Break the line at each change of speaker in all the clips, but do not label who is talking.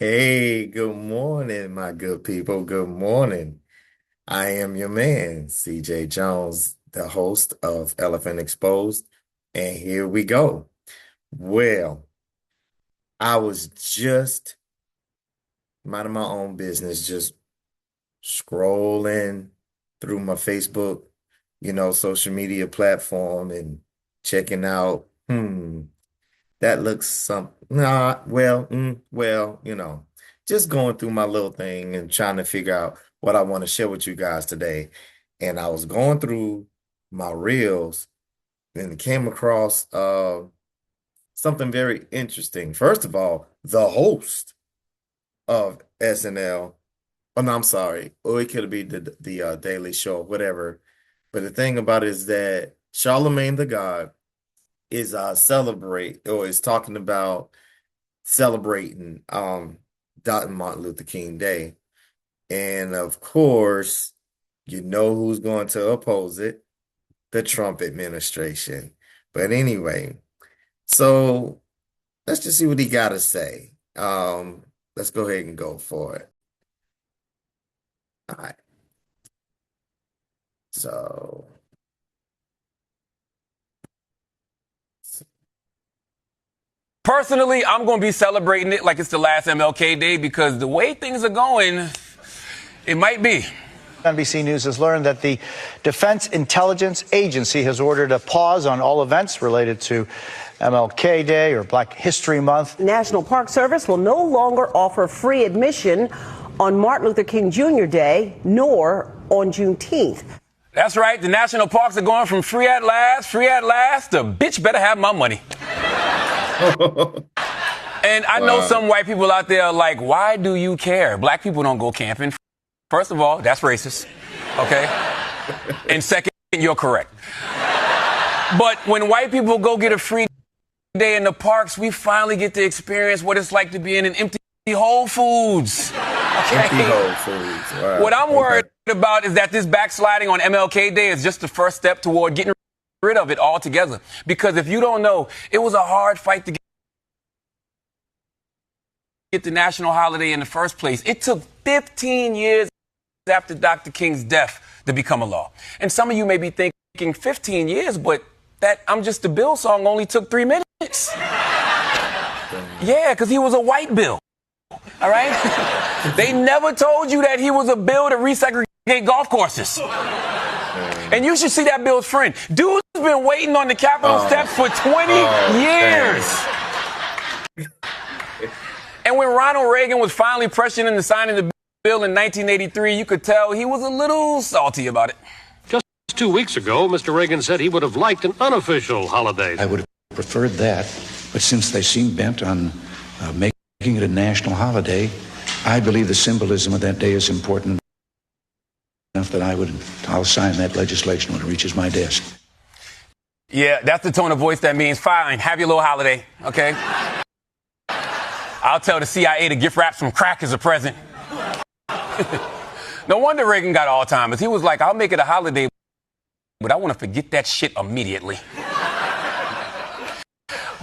Hey, good morning, my good people. Good morning. I am your man, CJ Jones, the host of Elephant Exposed. And here we go. Well, I was just minding my own business, just scrolling through my Facebook, social media platform and checking out, that looks nah, just going through my little thing and trying to figure out what I want to share with you guys today. And I was going through my reels and came across something very interesting. First of all, the host of SNL, oh no, I'm sorry. Oh, it could be the Daily Show, whatever. But the thing about it is that Charlamagne Tha God is celebrate or is talking about celebrating Dr. Martin Luther King Day. And of course, you know who's going to oppose it? The Trump administration. But anyway, so let's just see what he got to say. Let's go ahead and go for it. All right. So,
Personally, I'm going to be celebrating it like it's the last MLK Day because the way things are going, it might be.
NBC News has learned that the Defense Intelligence Agency has ordered a pause on all events related to MLK Day or Black History Month.
National Park Service will no longer offer free admission on Martin Luther King Jr. Day, nor on Juneteenth.
That's right. The national parks are going from free at last, to bitch better have my money. And I know some white people out there are like, why do you care? Black people don't go camping. First of all, that's racist. Okay? And second, you're correct. But when white people go get a free day in the parks, we finally get to experience what it's like to be in an empty Whole Foods. Okay?
empty Whole Foods. Wow.
What I'm worried about is that this backsliding on MLK Day is just the first step toward getting rid of it altogether. Because if you don't know, it was a hard fight to get the national holiday in the first place. It took 15 years after Dr. King's death to become a law. And some of you may be thinking 15 years, but that I'm Just a Bill song only took 3 minutes. Yeah, because he was a white bill. All right? They never told you that he was a bill to resegregate golf courses. And you should see that bill's friend. Dude's been waiting on the Capitol steps for 20 years. And when Ronald Reagan was finally pressured into signing the bill in 1983, you could tell he was a little salty about it.
Just 2 weeks ago, Mr. Reagan said he would have liked an unofficial holiday.
I would have preferred that, but since they seem bent on making it a national holiday, I believe the symbolism of that day is important enough that I'll sign that legislation when it reaches my desk.
Yeah, that's the tone of voice that means fine, have your little holiday, okay? I'll tell the CIA to gift wrap some crack as a present. No wonder Reagan got Alzheimer's. He was like, I'll make it a holiday, but I want to forget that shit immediately.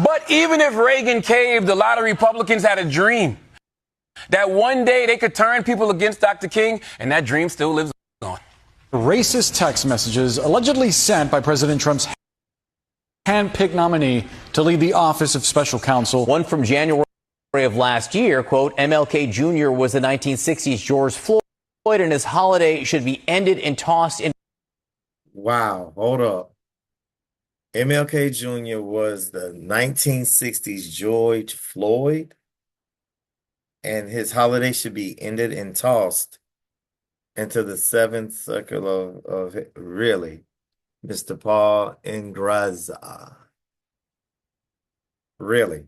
But even if Reagan caved, a lot of Republicans had a dream that one day they could turn people against Dr. King, and that dream still lives on.
Racist text messages allegedly sent by President Trump's hand-picked nominee to lead the Office of Special Counsel.
One from January of last year, quote, MLK Jr. was the 1960s George Floyd, and his holiday should be ended and tossed in.
Wow, hold up. MLK Jr. was the 1960s George Floyd, and his holiday should be ended and tossed into the seventh circle of really, Mr. Paul Ingraza. Really?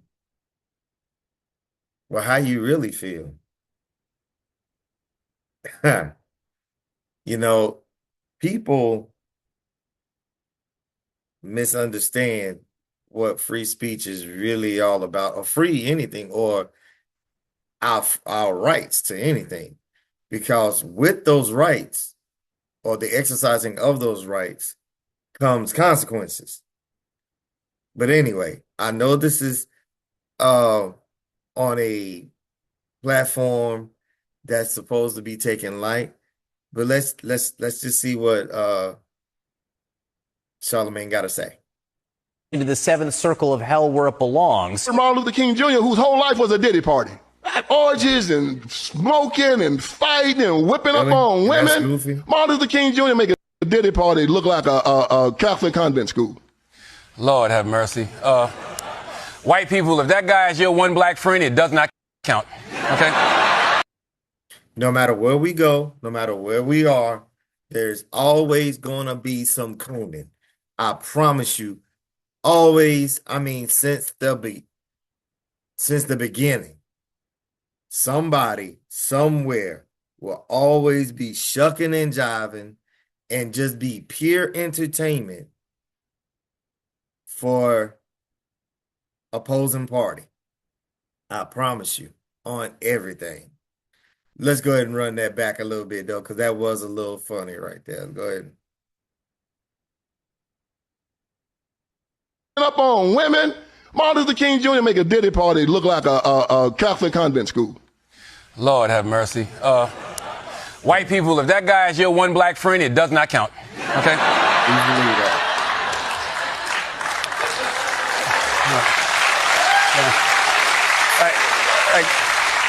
Well, how you really feel? You know, people misunderstand what free speech is really all about, or free anything, or our rights to anything. Because with those rights, or the exercising of those rights, comes consequences. But anyway, I know this is on a platform that's supposed to be taken light. But let's just see what Charlamagne got to say.
Into the seventh circle of hell where it belongs.
Martin Luther King Jr., whose whole life was a Diddy party. Orgies and smoking and fighting and whipping up on women. Martin Luther King Jr. make a Diddy party look like a Catholic convent school.
Lord have mercy. White people, if that guy is your one black friend, it does not count. Okay?
No matter where we go, no matter where we are, there's always going to be some cooning. I promise you. Always, I mean, since the beginning, somebody somewhere will always be shucking and jiving and just be pure entertainment for opposing party. I promise you, on everything. Let's go ahead and run that back a little bit, though, because that was a little funny right there. Go ahead.
Up on women. Martin Luther King Jr. make a Diddy party look like a Catholic convent school.
Lord have mercy. White people, if that guy is your one black friend, it does not count. Okay?
Please believe that.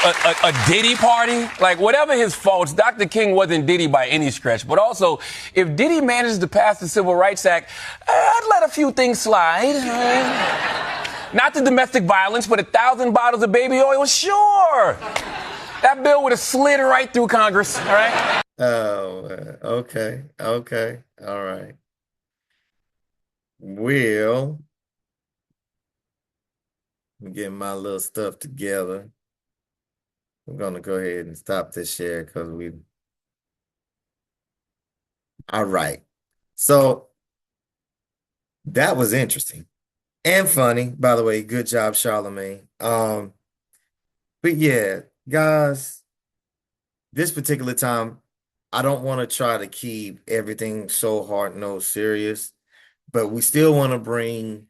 A Diddy party? Like, whatever his faults, Dr. King wasn't Diddy by any stretch. But also, if Diddy manages to pass the Civil Rights Act, I'd let a few things slide. Not the domestic violence, but 1,000 bottles of baby oil, sure. That bill would have slid right through Congress, all right?
Oh, okay, all right. Well, I'm getting my little stuff together. I'm going to go ahead and stop this share because all right. So that was interesting and funny, by the way. Good job, Charlamagne. But yeah, guys, this particular time, I don't want to try to keep everything so hard-nosed serious, but we still want to bring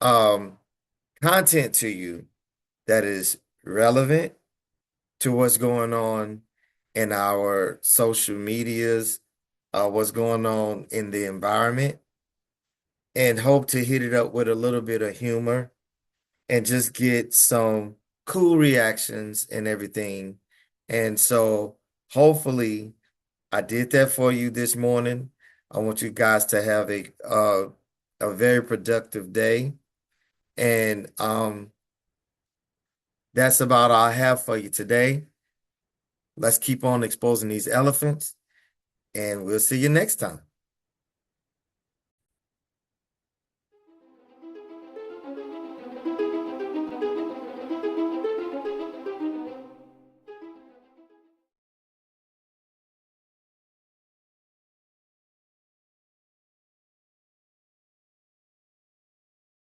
content to you that is relevant to what's going on in our social medias, what's going on in the environment, and hope to hit it up with a little bit of humor and just get some cool reactions and everything. And so hopefully I did that for you this morning. I want you guys to have a very productive day. And that's about all I have for you today. Let's keep on exposing these elephants, and we'll see you next time.